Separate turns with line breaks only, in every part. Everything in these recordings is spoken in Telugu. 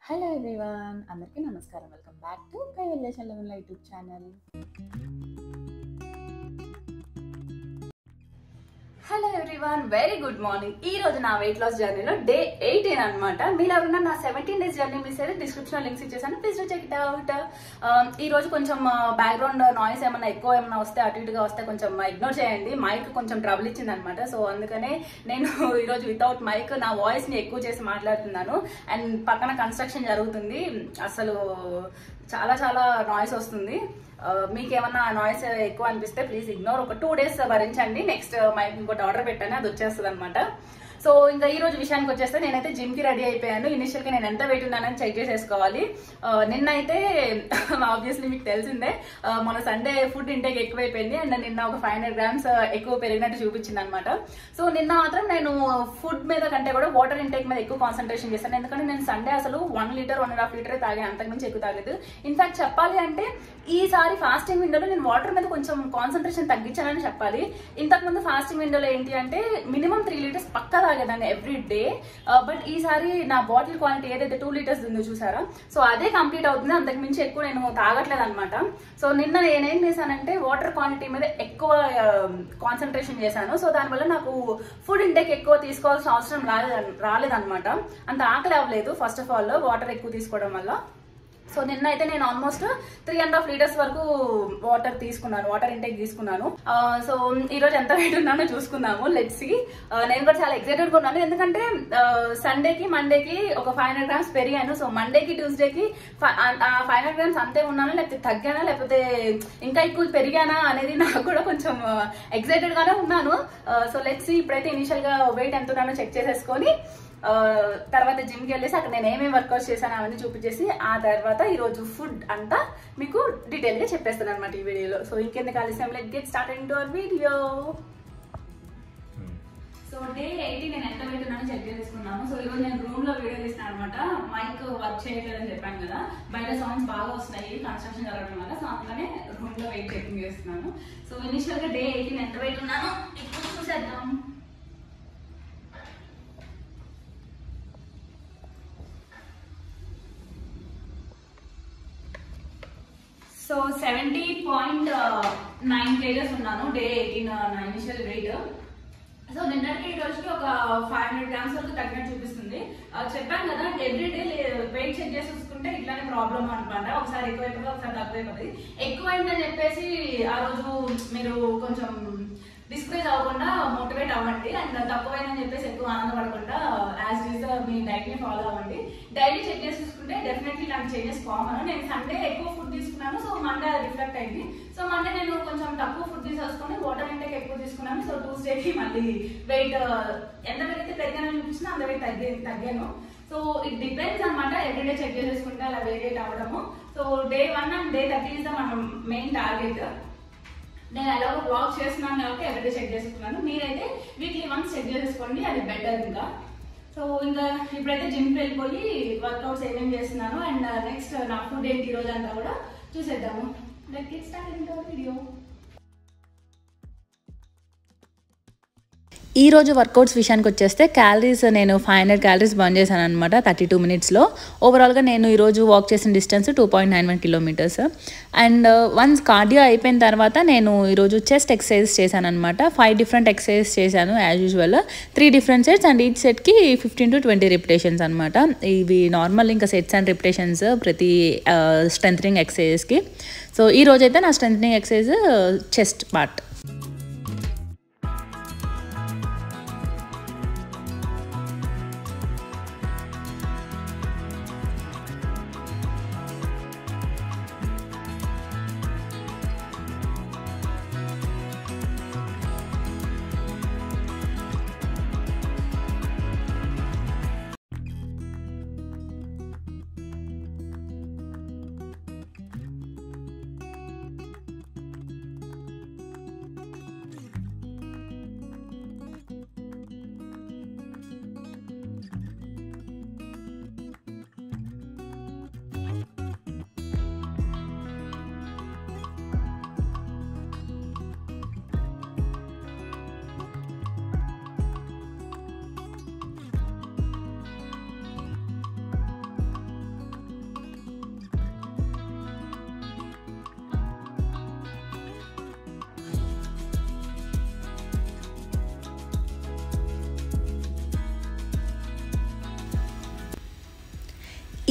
హలో ఎవ్రీవన్, అందరికీ నమస్కారం. వెల్కమ్ బ్యాక్ టు కైవల్లేషన్ లెవెన్ YouTube channel. Hello everyone, very good morning. ఈ రోజు నా వెయిట్ లాస్ జర్నీలో డే 18 అనమాట. మీరు ఎవరన్నా నా 17 days జర్నీ మిస్ అయితే డిస్క్రిప్షన్ లింక్స్ ఇచ్చేసాను, ప్లీజ్ చెక్ ఇట్ అవుట్. ఈ రోజు కొంచెం బ్యాక్గ్రౌండ్ నాయిస్ ఏమన్నా వస్తే అటు ఇటుగా వస్తే కొంచెం ఇగ్నోర్ చేయండి. మైక్ కొంచెం ట్రబుల్ ఇచ్చింది అనమాట. సో అందుకనే నేను ఈరోజు వితౌట్ మైక్ నా వాయిస్ ని ఎక్కువ చేసి మాట్లాడుతున్నాను. అండ్ పక్కన కన్స్ట్రక్షన్ జరుగుతుంది, అసలు చాలా చాలా నాయిస్ వస్తుంది. మీకేమన్నా నాయిస్ ఎక్కువ అనిపిస్తే ప్లీజ్ ఇగ్నోర్. ఒక 2 days భరించండి. నెక్స్ట్ మైక్ ఇంకోటి ఆర్డర్ పెట్టాను, అది వచ్చేస్తుంది అనమాట. సో ఇంకా ఈ రోజు విషయానికి వచ్చేస్తే నేనైతే జిమ్ కి రెడీ అయిపోయాను. ఇనిషియల్ గా నేను ఎంత వెయిట్ ఉన్నానని చెక్ చేసేసుకోవాలి. నిన్నైతే ఆబ్వియస్లీ మీకు తెలిసిందే, మన సండే ఫుడ్ ఇంటేక్ ఎక్కువైపోయింది అండ్ నిన్న ఒక 500 grams ఎక్కువ పెరిగినట్టు చూపించింది అనమాట. సో నిన్న మాత్రం నేను ఫుడ్ మీద కంటే కూడా వాటర్ ఇంటేక్ మీద ఎక్కువ కాన్సన్ట్రేషన్ చేశాను. ఎందుకంటే నేను సండే అసలు 1 లీటర్ 1.5 లీటర్ తాగాను, అంతకుమించి ఎక్కువ తాగలేదు. ఇన్ఫాక్ట్ చెప్పాలి అంటే ఈసారి ఫాస్టింగ్ విండోలో నేను వాటర్ మీద కొంచెం కాన్సన్ట్రేషన్ తగ్గించానని చెప్పాలి. ఇంతకుముందు ఫాస్టింగ్ విండోలో ఏంటి అంటే మినిమం 3 liters పక్కా తాగేదాన్ని ఎవ్రీ డే. బట్ ఈసారి నా బాటిల్ క్వాలిటీ ఏదైతే 2 liters ఉందో చూసారా, సో అదే కంప్లీట్ అవుతుంది. అంతకు మించి ఎక్కువ నేను తాగట్లేదు అనమాట. సో నిన్న నేనేం చేశానంటే వాటర్ క్వాంటిటీ మీద ఎక్కువ కాన్సన్ట్రేషన్ చేశాను. సో దానివల్ల నాకు ఫుడ్ ఇంటేక్ ఎక్కువ తీసుకోవాల్సిన అవసరం రాలేదన్నమాట. అంత ఆకలి అవ్వలేదు ఫస్ట్ ఆఫ్ ఆల్ వాటర్ ఎక్కువ తీసుకోవడం వల్ల. సో నిన్న అయితే నేను ఆల్మోస్ట్ 3.5 liters వరకు వాటర్ ఇంటేక్ తీసుకున్నాను. సో ఈ రోజు ఎంత వెయిట్ ఉన్నానో చూసుకుందాము, లెట్స్ సీ. నేను కూడా చాలా ఎక్సైటెడ్ గా ఉన్నాను, ఎందుకంటే సండేకి మండేకి ఒక 500 grams పెరిగాను. సో మండేకి ట్యూస్డేకి 500 grams అంతే ఉన్నాను, లేకపోతే తగ్గానా లేకపోతే ఇంకా ఎక్కువ పెరిగానా అనేది నాకు కూడా కొంచెం ఎక్సైటెడ్ గానే ఉన్నాను. So let's see. ఇప్పుడైతే ఇనిషియల్ గా వెయిట్ ఎంత ఉన్నానో చెక్ చేసేసుకొని తర్వాత జిమ్కి వెళ్ళేసి అక్కడ నేను ఏమేమి వర్కౌట్స్ చేశాను అవన్నీ చూపించేసి ఆ తర్వాత ఈరోజు ఫుడ్ అంతా మీకు డీటెయిల్ గా చెప్పేస్తాను అనమాట ఈ వీడియోలో. సో ఇంకెందుకు ఆలస్యం, let's get started into hour video. So day 18 నేను ఎంత వెయిట్ ఉన్నానో చెక్ చేసుకున్నాను. సో ఈరోజు నేను రూమ్ లో వీడియో తీస్తున్నాను అనమాట. మైక్ వర్క్ చేయట్లేదని చెప్పాను కదా, బయట సౌండ్స్ బాగా వస్తున్నాయి కన్స్ట్రక్షన్ జరగడం వల్ల. సో అందుకనే రూమ్ లో వెయిట్ చెకింగ్ చేస్తున్నాను. సో ఇనిషియల్ గా డే 18 ఎంత వెయిట్ ఉన్నానో ఇప్పుడు చూసేద్దాం. సో 70.9 kgs ఉన్నాను డే 18 నా ఇనిషియల్ వెయిట్. సో నిన్నటికి ఈ రోజుకి ఒక 500 grams వరకు తగ్గినట్టు చూపిస్తుంది. చెప్పాను కదా, ఎవ్రీ డే వెయిట్ చెక్ చేసి చూసుకుంటే ఇట్లానే ప్రాబ్లం అనమాట. ఒకసారి ఎక్కువైపోతుంది, ఒకసారి తక్కువైపోతుంది. ఎక్కువైందని చెప్పేసి ఆ రోజు మీరు కొంచెం డిస్కరేజ్ అవ్వకుండా మోటివేట్ అవ్వండి. అండ్ తక్కువైందని చెప్పేసి ఎక్కువ ఆనందపడకుండా యాజ్ యూజువల్ మీ డైట్ ని ఫాలో అవ్వండి. డైలీ చెక్ చేసి చూసుకుంటే డెఫినెట్లీ ఇలాంటి చేంజెస్ కామన్. నేను సండే ఎక్కువ ఫుడ్ తీసుకున్నాను, సో మండే అది రిఫ్లెక్ట్ అయింది. సో మండే నేను కొంచెం తక్కువ ఫుడ్ తీసేసుకొని వాటర్ ఇంటేక్ ఎక్కువ తీసుకున్నాను. సో ట్యూస్డేకి మళ్ళీ వెయిట్ ఎంత పెరిగితే పెరిగానని చూపించినా అంత వెయిట్ తగ్గాను. సో ఇట్ డిపెండ్స్ అనమాట, ఎవ్రీడే చెక్ చేసేసుకుంటే అలా వేరియేట్ అవ్వడము. So day 1 and day 30 is the మన మెయిన్ టార్గెట్. నేను ఎలాగో బ్లాగ్ చేస్తున్నాను కాబట్టి ఎవ్రీడే చెక్ చేసుకున్నాను. మీరైతే వీక్లీ వన్స్ చెక్ చేసేసుకోండి, అది బెటర్. ఇంకా సో ఇంకా ఇప్పుడైతే జిమ్కి వెళ్ళిపోయి వర్కౌట్స్ ఏమేమి చేస్తున్నాను అండ్ నెక్స్ట్ నా ఫుడ్ ఏంటి ఈ రోజు అంతా కూడా చూసేద్దాము. Let's get started into hour video.
ఈ రోజు వర్కౌట్స్ విషయానికి వచ్చేస్తే క్యాలరీస్ నేను 500 calories బర్న్ చేశాను అనమాట 32 minutesలో. ఓవరాల్గా నేను ఈరోజు వాక్ చేసిన distance 2.91 kilometers. And once cardio అయిపోయిన తర్వాత నేను ఈరోజు చెస్ట్ ఎక్సర్సైజ్ చేశాను అనమాట. 5 different exercises చేశాను as usual. 3 different sets and each సెట్కి 15 to 20 repetitions అనమాట. ఇవి నార్మల్ ఇంకా సెట్స్ అండ్ రిపిటేషన్స్ ప్రతి స్ట్రెంథనింగ్ ఎక్సర్సైజెస్కి. సో ఈ రోజైతే నా స్ట్రెంథనింగ్ ఎక్సర్సైజ్ చెస్ట్ పార్ట్.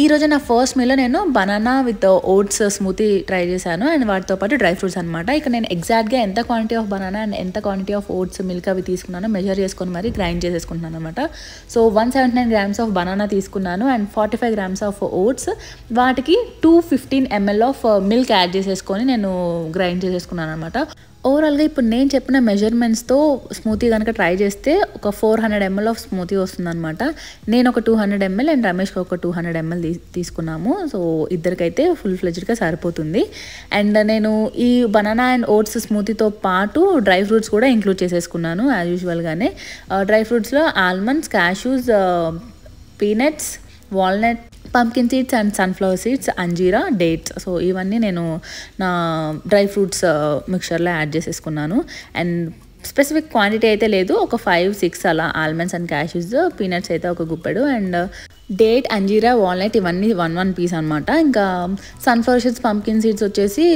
ఈరోజు నా ఫస్ట్ మీల్లో నేను banana with oats smoothie try చేశాను అండ్ వాటితో పాటు డ్రై ఫ్రూట్స్ అనమాట. ఇక్కడ నేను ఎగ్జాక్ట్గా ఎంత క్వాంటిటీ ఆఫ్ బనానా అండ్ ఎంత క్వాంటిటీ ఆఫ్ ఓట్స్ మిల్క్ అవి తీసుకున్నానో మెజర్ చేసుకొని మరి గ్రైండ్ చేసేసుకుంటున్నాను అనమాట. సో 179 grams ఆఫ్ బనానా తీసుకున్నాను అండ్ 45 grams ఆఫ్ ఓట్స్, వాటికి 215 ml ఆఫ్ మిల్క్ యాడ్ చేసేసుకొని నేను గ్రైండ్ చేసేసుకున్నాను అనమాట. ఓవరాల్గా ఇప్పుడు నేను చెప్పిన మెజర్మెంట్స్తో స్మూతీ కనుక ట్రై చేస్తే ఒక 400 ml ఆఫ్ స్మూతీ వస్తుందన్నమాట. నేను ఒక 200 ml అండ్ రమేష్కి ఒక 200 ml తీసుకున్నాము. సో ఇద్దరికైతే ఫుల్ ఫ్లెజ్డ్గా సరిపోతుంది. అండ్ నేను ఈ బనానా అండ్ ఓట్స్ స్మూతీతో పాటు డ్రై ఫ్రూట్స్ కూడా ఇంక్లూడ్ చేసేసుకున్నాను యాజ్ యూజువల్గానే. డ్రై ఫ్రూట్స్లో almonds, cashews, peanuts, walnut, pumpkin seeds and sunflower seeds, అంజీరా, డేట్స్. సో ఇవన్నీ నేను నా డ్రై ఫ్రూట్స్ మిక్చర్లో యాడ్ చేసేసుకున్నాను. అండ్ స్పెసిఫిక్ క్వాంటిటీ అయితే లేదు, ఒక 5-6 అలా ఆల్మండ్స్ అండ్ క్యాష్యూస్, పీనట్స్ అయితే ఒక గుప్పెడు, అండ్ డేట్, అంజీరా, వాల్నట్ ఇవన్నీ 1 పీస్ అనమాట. ఇంకా సన్ఫ్లవర్ సీడ్స్, పంకిన్ సీడ్స్ వచ్చేసి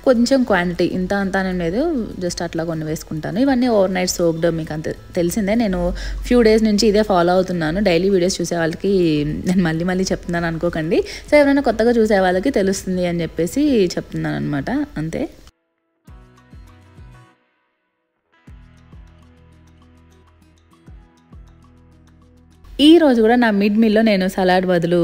కొంచెం క్వాంటిటీ, ఇంత అంతా నేను లేదు, జస్ట్ అట్లా కొన్ని వేసుకుంటాను. ఇవన్నీ ఓవర్ నైట్ సోక్డ్, మీకు అంత తెలిసిందే. నేను ఫ్యూ డేస్ నుంచి ఇదే ఫాలో అవుతున్నాను. డైలీ వీడియోస్ చూసే వాళ్ళకి నేను మళ్ళీ చెప్తున్నాను అనుకోకండి. సో ఎవరైనా కొత్తగా చూసే వాళ్ళకి తెలుస్తుంది అని చెప్పేసి చెప్తున్నాను అనమాట, అంతే. ఈ రోజు కూడా నా మిడ్ మీల్లో నేను సలాడ్ బదులు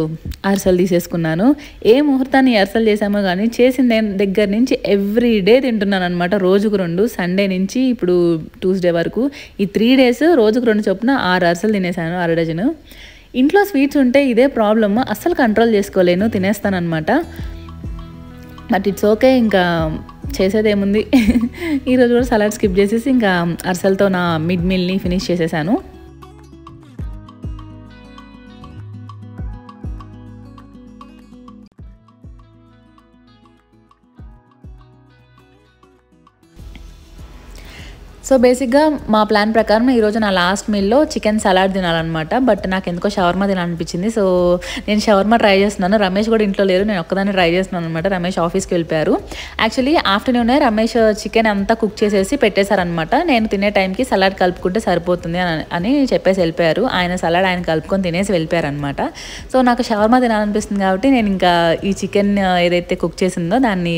అరిసెలు తీసేసుకున్నాను. ఏ ముహూర్తాన్ని అరిసెలు చేసామో కానీ చేసిన దగ్గర నుంచి ఎవ్రీ డే తింటున్నాను అనమాట. రోజుకు 2, సండే నుంచి ఇప్పుడు ట్యూస్డే వరకు ఈ 3 days రోజుకు 2 చొప్పున 6 అరిసెలు తినేసాను, 6 డజను. ఇంట్లో స్వీట్స్ ఉంటే ఇదే ప్రాబ్లమ్, అస్సలు కంట్రోల్ చేసుకోలేను, తినేస్తానమాట. బట్ ఇట్స్ ఓకే, ఇంకా చేసేదేముంది. ఈరోజు కూడా సలాడ్ స్కిప్ చేసేసి ఇంకా అరిసెలతో నా మిడ్ మీల్ని ఫినిష్ చేసేసాను. సో బేసిక్గా మా ప్లాన్ ప్రకారం ఈరోజు నా లాస్ట్ మీల్లో చికెన్ సలాడ్ తినాలన్నమాట. బట్ నాకు ఎందుకో షవర్మా తినాలనిపించింది. సో నేను షవర్మా ట్రై చేస్తున్నాను. రమేష్ కూడా ఇంట్లో లేరు, నేను ఒక్కదాన్ని ట్రై చేస్తున్నాను అనమాట. రమేష్ ఆఫీస్కి వెళ్ళిపోయారు. యాక్చువల్లీ ఆఫ్టర్నూనే రమేష్ చికెన్ అంతా కుక్ చేసేసి పెట్టేశారనమాట. నేను తినే టైంకి సలాడ్ కలుపుకుంటే సరిపోతుంది అని చెప్పేసి వెళ్ళిపోయారు. ఆయన సలాడ్ ఆయన కలుపుకొని తినేసి వెళ్ళిపోయారు అనమాట. సో నాకు షవర్మా తినాలనిపిస్తుంది కాబట్టి నేను ఇంకా ఈ చికెన్ ఏదైతే కుక్ చేసిందో దాన్ని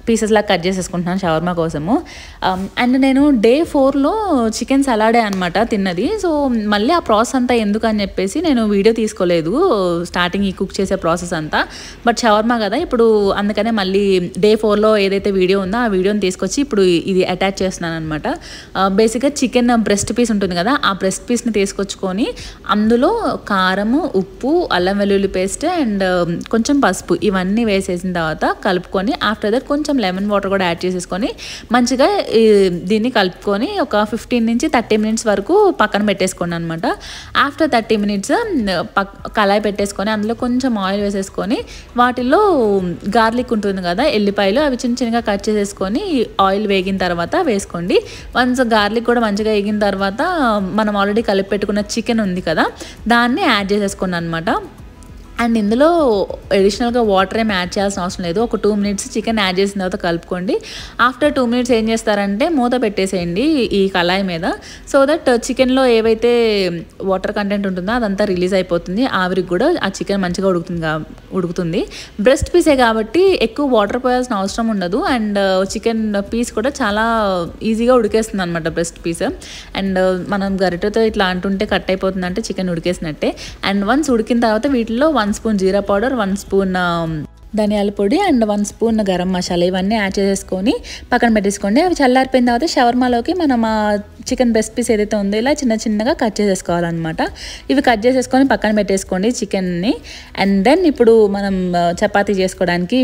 పీసెస్లా కట్ చేసేసుకుంటున్నాను షవర్మా కోసము. అండ్ నేను డే 4లో చికెన్ సలాడే అనమాట తిన్నది. సో మళ్ళీ ఆ ప్రాసెస్ అంతా ఎందుకు అని చెప్పేసి నేను వీడియో తీసుకోలేదు, స్టార్టింగ్ ఈ కుక్ చేసే ప్రాసెస్ అంతా. బట్ షవర్మా కదా ఇప్పుడు, అందుకనే మళ్ళీ డే 4లో ఏదైతే వీడియో ఉందో ఆ వీడియోని తీసుకొచ్చి ఇప్పుడు ఇది అటాచ్ చేస్తున్నాను అనమాట. బేసిక్గా చికెన్ బ్రెస్ట్ పీస్ ఉంటుంది కదా, ఆ బ్రెస్ట్ పీస్ని తీసుకొచ్చుకొని అందులో కారము, ఉప్పు, అల్లం వెల్లుల్లి పేస్ట్ అండ్ కొంచెం పసుపు ఇవన్నీ వేసేసిన తర్వాత కలుపుకొని ఆఫ్టర్ దట్ కొంచెం లెమన్ వాటర్ కూడా యాడ్ చేసేసుకొని మంచిగా దీన్ని కలుపుకొని ఒక 15 నుంచి 30 minutes వరకు పక్కన పెట్టేసుకోండి అనమాట. ఆఫ్టర్ 30 minutes కళాయి పెట్టేసుకొని అందులో కొంచెం ఆయిల్ వేసేసుకొని వాటిల్లో గార్లిక్ ఉంటుంది కదా, ఎల్లిపాయలు, అవి చిన్నగా కట్ చేసేసుకొని ఆయిల్ వేగిన తర్వాత వేసుకోండి. వన్స్ గార్లిక్ కూడా మంచిగా వేగిన తర్వాత మనం ఆల్రెడీ కలిపి పెట్టుకున్న చికెన్ ఉంది కదా దాన్ని యాడ్ చేసేసుకోండి అనమాట. అండ్ ఇందులో అడిషనల్గా వాటర్ ఏం యాడ్ చేయాల్సిన అవసరం లేదు. ఒక 2 minutes చికెన్ యాడ్ చేసిన తర్వాత కలుపుకోండి. ఆఫ్టర్ 2 minutes ఏం చేస్తారంటే మూత పెట్టేసేయండి ఈ కళాయి మీద. సో దట్ చికెన్లో ఏవైతే వాటర్ కంటెంట్ ఉంటుందో అదంతా రిలీజ్ అయిపోతుంది, ఆవిరికి కూడా ఆ చికెన్ మంచిగా ఉడుకుతుంది. బ్రెస్ట్ పీసే కాబట్టి ఎక్కువ వాటర్ పోయాల్సిన అవసరం ఉండదు. అండ్ చికెన్ పీస్ కూడా చాలా ఈజీగా ఉడికేస్తుంది అనమాట బ్రెస్ట్ పీస్. అండ్ మనం గరిటెతో ఇట్లా అంటుంటే కట్ అయిపోతుందంటే చికెన్ ఉడికేసినట్టే. అండ్ వన్స్ ఉడికిన తర్వాత వీటిలో 1 స్పూన్ జీరా పౌడర్, 1 స్పూన్ ధనియాల పొడి అండ్ 1 స్పూన్ గరం మసాలా ఇవన్నీ యాడ్ చేసేసుకొని పక్కన పెట్టేసుకోండి. అవి చల్లారిపోయిన తర్వాత షవర్మాలోకి మనం ఆ చికెన్ బ్రెస్ట్ పీస్ ఏదైతే ఉందో ఇలా చిన్నగా కట్ చేసేసుకోవాలన్నమాట. ఇవి కట్ చేసేసుకొని పక్కన పెట్టేసుకోండి చికెన్ని. అండ్ దెన్ ఇప్పుడు మనం చపాతీ చేసుకోవడానికి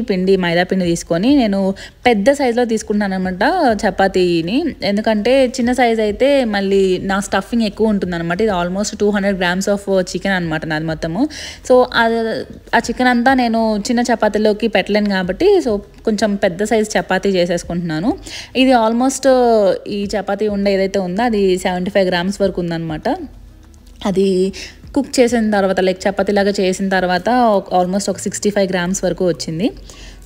మైదా పిండి తీసుకొని నేను పెద్ద సైజులో తీసుకుంటున్నాను అనమాట చపాతీని. ఎందుకంటే చిన్న సైజ్ అయితే మళ్ళీ నా స్టఫింగ్ ఎక్కువ ఉంటుంది అనమాట. ఇది ఆల్మోస్ట్ 200 grams ఆఫ్ చికెన్ అనమాట నాది మొత్తము. సో ఆ చికెన్ అంతా నేను చిన్న చపాతీలోకి పెట్టలేను కాబట్టి సో కొంచెం పెద్ద సైజ్ చపాతీ చేసేసుకుంటున్నాను. ఇది ఆల్మోస్ట్ ఈ చపాతీ ఉండే ఏదైతే ఉందో అది 75 grams వరకు ఉందన్నమాట. అది కుక్ చేసిన తర్వాత లైక్ చపాతీలాగా చేసిన తర్వాత ఆల్మోస్ట్ ఒక 65 grams వరకు వచ్చింది.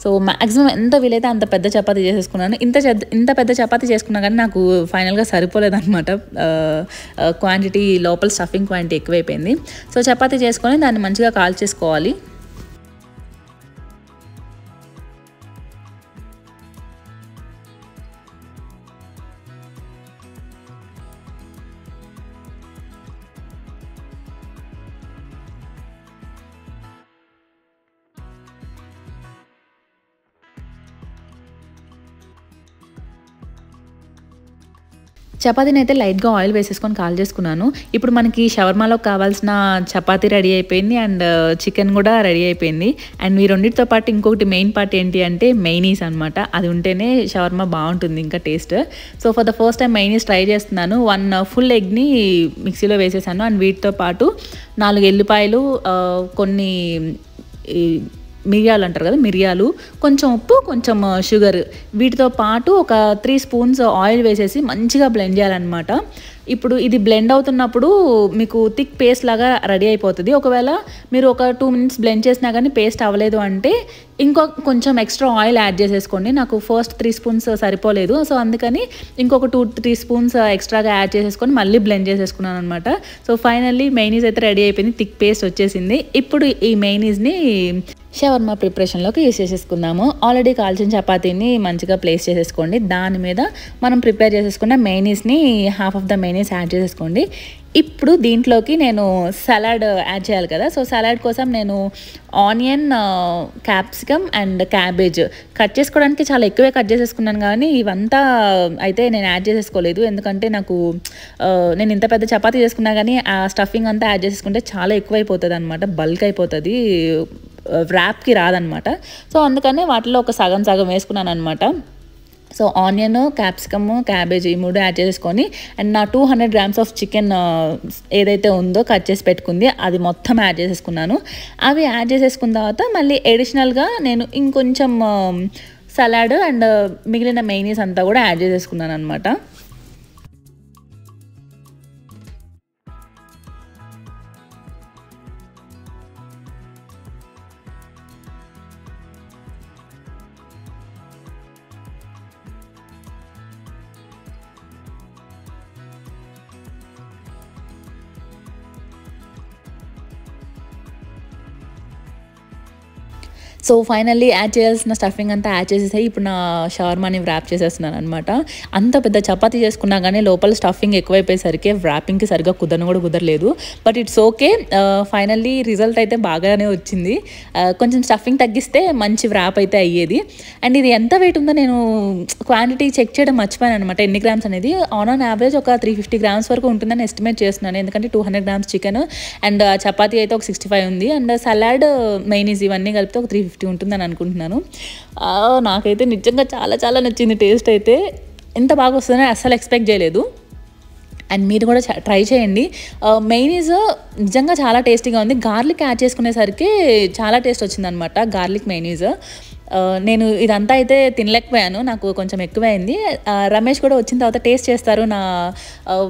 సో మ్యాక్సిమం ఎంత వీలైతే అంత పెద్ద చపాతీ చేసేసుకున్నాను. ఇంత పెద్ద చపాతీ చేసుకున్నా కానీ నాకు ఫైనల్గా సరిపోలేదన్నమాట. క్వాంటిటీ లోపల స్టఫింగ్ క్వాంటిటీ ఎక్కువైపోయింది. సో చపాతీ చేసుకొని దాన్ని మంచిగా కాల్చేసుకోవాలి. చపాతీని అయితే లైట్గా ఆయిల్ వేసేసుకొని కాల్ చేసుకున్నాను. ఇప్పుడు మనకి షవర్మాలో కావాల్సిన చపాతీ రెడీ అయిపోయింది అండ్ చికెన్ కూడా రెడీ అయిపోయింది. అండ్ ఈ రెండింటితో పాటు ఇంకొకటి మెయిన్ పార్ట్ ఏంటి అంటే మెయినీస్ అనమాట. అది ఉంటేనే షవర్మా బాగుంటుంది ఇంకా taste. So for the first time mayonnaise try చేస్తున్నాను. 1 ఫుల్ ఎగ్ని మిక్సీలో వేసేసాను అండ్ వీటితో పాటు 4 ఎల్లిపాయలు, కొన్ని మిరియాలు అంటారు కదా, మిరియాలు, కొంచెం ఉప్పు, కొంచెం షుగర్, వీటితో పాటు ఒక 3 స్పూన్స్ ఆయిల్ వేసేసి మంచిగా బ్లెండ్ చేయాలన్నమాట. ఇప్పుడు ఇది బ్లెండ్ అవుతున్నప్పుడు మీకు థిక్ పేస్ట్ లాగా రెడీ అయిపోతుంది. ఒకవేళ మీరు ఒక 2 మినిట్స్ బ్లెండ్ చేసినా కానీ పేస్ట్ అవ్వలేదు అంటే కొంచెం ఎక్స్ట్రా ఆయిల్ యాడ్ చేసేసుకోండి. నాకు ఫస్ట్ 3 స్పూన్స్ సరిపోలేదు, సో అందుకని ఇంకొక 2-3 స్పూన్స్ ఎక్స్ట్రాగా యాడ్ చేసేసుకొని మళ్ళీ బ్లెండ్ చేసేసుకున్నాను అనమాట. సో ఫైనల్లీ మెయినీస్ అయితే రెడీ అయిపోయింది, థిక్ పేస్ట్ వచ్చేసింది. ఇప్పుడు ఈ మెయినీస్ని షవర్మా ప్రిపరేషన్లోకి యూస్ చేసేసుకుందాము. ఆల్రెడీ కాల్చిన చపాతీని మంచిగా ప్లేస్ చేసేసుకోండి. దాని మీద మనం ప్రిపేర్ చేసేసుకున్న మెయినీస్ని half of the mayonnaise add చేసేసుకోండి. ఇప్పుడు దీంట్లోకి నేను సలాడ్ యాడ్ చేయాలి కదా, సో సలాడ్ కోసం నేను onion, capsicum and cabbage cut చేసుకోవడానికి చాలా ఎక్కువే కట్ చేసేసుకున్నాను, కానీ ఇవంతా అయితే నేను యాడ్ చేసేసుకోలేదు. ఎందుకంటే నేను ఇంత పెద్ద చపాతీ చేసుకున్నా కానీ ఆ స్టఫింగ్ అంతా యాడ్ చేసేసుకుంటే చాలా ఎక్కువ అయిపోతుంది అనమాట, బల్క్ అయిపోతుంది, ర్యాప్కి రాదనమాట. సో అందుకనే వాటిలో ఒక సగం వేసుకున్నాను అనమాట. సో ఆనియన్, క్యాప్సికమ్, క్యాబేజ్ ఈ 3 యాడ్ చేసుకొని అండ్ నా 200 గ్రామ్స్ ఆఫ్ చికెన్ ఏదైతే ఉందో కట్ చేసి పెట్టుకుంది అది మొత్తం యాడ్ చేసేసుకున్నాను. అవి యాడ్ చేసేసుకున్న తర్వాత మళ్ళీ అడిషనల్గా నేను ఇంకొంచెం సలాడ్ అండ్ మిగిలిన మెయినీస్ అంతా కూడా యాడ్ చేసేసుకున్నాను అనమాట. సో ఫైనల్లీ యాడ్ చేయాల్సిన స్టఫింగ్ అంతా యాడ్ చేసేసాయి. ఇప్పుడు నా షవర్మాని వ్రాప్ చేసేస్తున్నాను అనమాట. అంత పెద్ద చపాతీ చేసుకున్నా కానీ లోపల స్టఫింగ్ ఎక్కువైపోయేసరికి వ్రాపింగ్కి సరిగ్గా కుదరలేదు. But it's okay, finally result అయితే బాగానే వచ్చింది. కొంచెం స్టఫింగ్ తగ్గిస్తే మంచి వ్రాప్ అయితే అయ్యేది. అండ్ ఇది ఎంత వెయిట్ ఉందో నేను క్వాంటిటీ చెక్ చేయడం మర్చిపోయాను అనమాట, ఎన్ని గ్రామ్స్ అనేది. ఆన్ యావరేజ్ ఒక 350 గ్రామ్స్ వరకు ఉంటుందని ఎస్టిమేట్ చేస్తున్నాను, ఎందుకంటే 200 గ్రామ్స్ చికెన్ అండ్ చపాతీ అయితే ఒక 65 ఉంది అండ్ సలాడ్, మెయినీస్ ఇవన్నీ కలిపితే ఒక 350 ఉంటుందని అనుకుంటున్నాను. నాకైతే నిజంగా చాలా చాలా నచ్చింది. టేస్ట్ అయితే ఎంత బాగా వస్తుందని అస్సలు ఎక్స్పెక్ట్ చేయలేదు. అండ్ మీరు కూడా ట్రై చేయండి. మెయినీస్ నిజంగా చాలా టేస్టీగా ఉంది. గార్లిక్ యాడ్ చేసుకునేసరికి చాలా టేస్ట్ వచ్చిందనమాట, గార్లిక్ మెయినీస్. నేను ఇదంతా అయితే తినలేకపోయాను, నాకు కొంచెం ఎక్కువైంది. రమేష్ కూడా వచ్చిన తర్వాత టేస్ట్ చేస్తారు, నా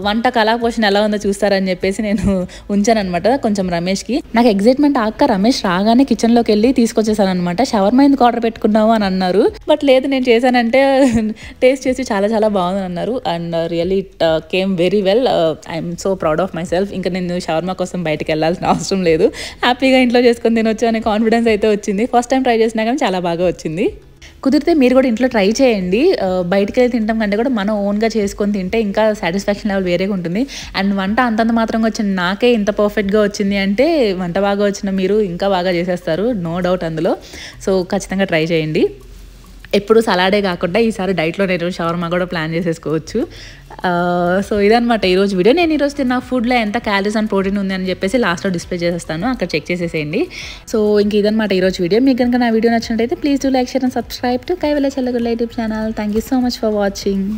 వంట కళాపోషణ ఎలా ఉందో చూస్తారని చెప్పేసి నేను ఉంచాను అనమాట కొంచెం రమేష్కి. నాకు ఎగ్జైట్మెంట్ ఆక్క రమేష్ రాగానే కిచెన్లోకి వెళ్ళి తీసుకొచ్చేసాను అనమాట. షవర్మా ఎందుకు ఆర్డర్ పెట్టుకున్నావు అని అన్నారు, బట్ లేదు నేను చేశానంటే టేస్ట్ చేసి చాలా చాలా బాగుందని అన్నారు. And really it came very well. I'm so proud of my self. ఇంకా నేను షవర్మా కోసం బయటకు వెళ్ళాల్సిన అవసరం లేదు, హ్యాపీగా ఇంట్లో చేసుకొని తినొచ్చు అనే కాన్ఫిడెన్స్ అయితే వచ్చింది. ఫస్ట్ టైం ట్రై చేసినా కానీ చాలా బాగా వచ్చింది. కుదిరితే మీరు కూడా ఇంట్లో ట్రై చేయండి. బయటికి వెళ్ళి తినడం కంటే కూడా మనం ఓన్గా చేసుకొని తింటే ఇంకా సాటిస్ఫాక్షన్ లెవెల్ వేరేగా ఉంటుంది. అండ్ వంట అంతంత మాత్రంగా వచ్చిన నాకే ఇంత పర్ఫెక్ట్గా వచ్చింది అంటే వంట బాగా వచ్చిన మీరు ఇంకా బాగా చేసేస్తారు, నో డౌట్ అందులో. సో ఖచ్చితంగా ట్రై చేయండి. ఎప్పుడు సలాడే కాకుండా ఈసారి డైట్లో నేను షవర్మా కూడా ప్లాన్ చేసేసుకోవచ్చు. సో ఇదనమాట ఈరోజు వీడియో. నేను ఈరోజు తిన్న ఫుడ్లో ఎంత క్యాలరీస్ అండ్ ప్రోటీన్ ఉంది అని చెప్పేసి లాస్ట్లో డిస్ప్లే చేసేస్తాను, అక్కడ చెక్ చేసేసేయండి. సో ఇంక ఇదనమాట ఈరోజు వీడియో. మీకు కనుక నా వీడియో నచ్చినట్టయితే please do like, share and subscribe to Kaivalya Challagudla YouTube channel. Thank you so much for watching.